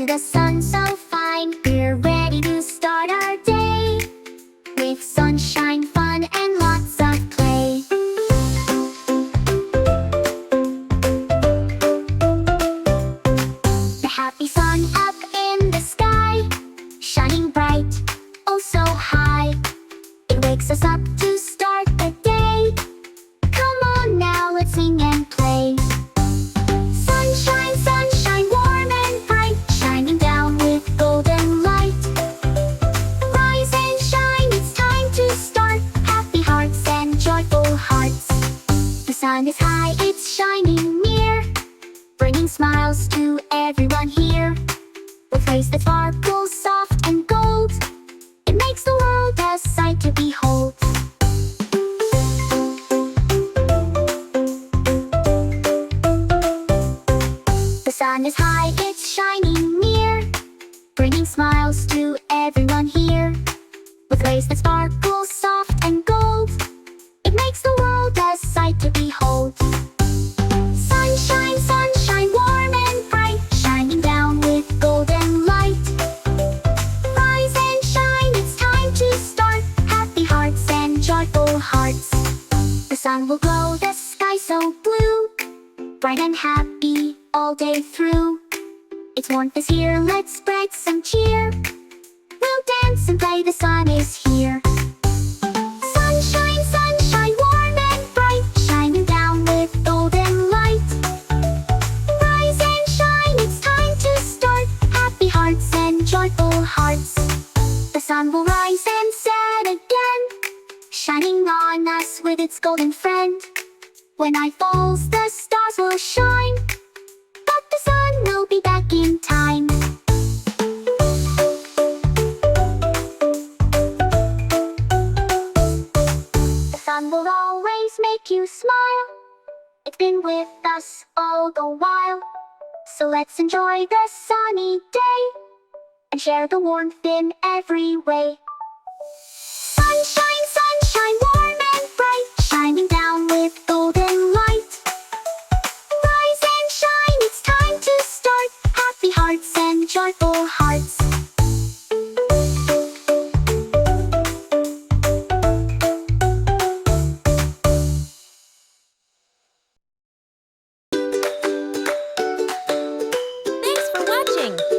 to the sun so fine. We're ready to start our day with sunshine, fun, and lots of play. The happy sun up in the sky, shining bright, oh so high. It wakes us up to start the day. Come on now, let's sing and play. Sunshine, sunshine, warm and bright, shining down with golden light. Rise and shine, it's time to start. Happy hearts and joyful hearts. The sun is high, it's shining near, bringing smiles to everyone here. With rays that sparkle soft and gold, it makes the world a sight to behold. The sun is high, it's shining near, bringing smiles to everyone here. With rays that sparkle soft and gold, it makes the world a sight to behold. Sunshine, sunshine, warm and bright, shining down with golden light. Rise and shine, it's time to start. Happy hearts and joyful hearts. The sun will glow the sky so blue, bright and happy all day through. Its warmth is here, let's spread some cheer. We'll dance and play, the sun is here. Sunshine, sunshine, warm and bright, shining down with golden light. Rise and shine, it's time to start. Happy hearts and joyful hearts. The sun will rise and set again, shining on us with its golden friend. When night falls, the stars will shine, but the sun will be back in time. The sun will always make you smile. It's been with us all the while. So let's enjoy the sunny day and share the warmth in every way. Sunshine, sunshine, warm and bright, shining down with golden light. Rise and shine, it's time to start. Happy hearts and joyful hearts. Thanks for watching!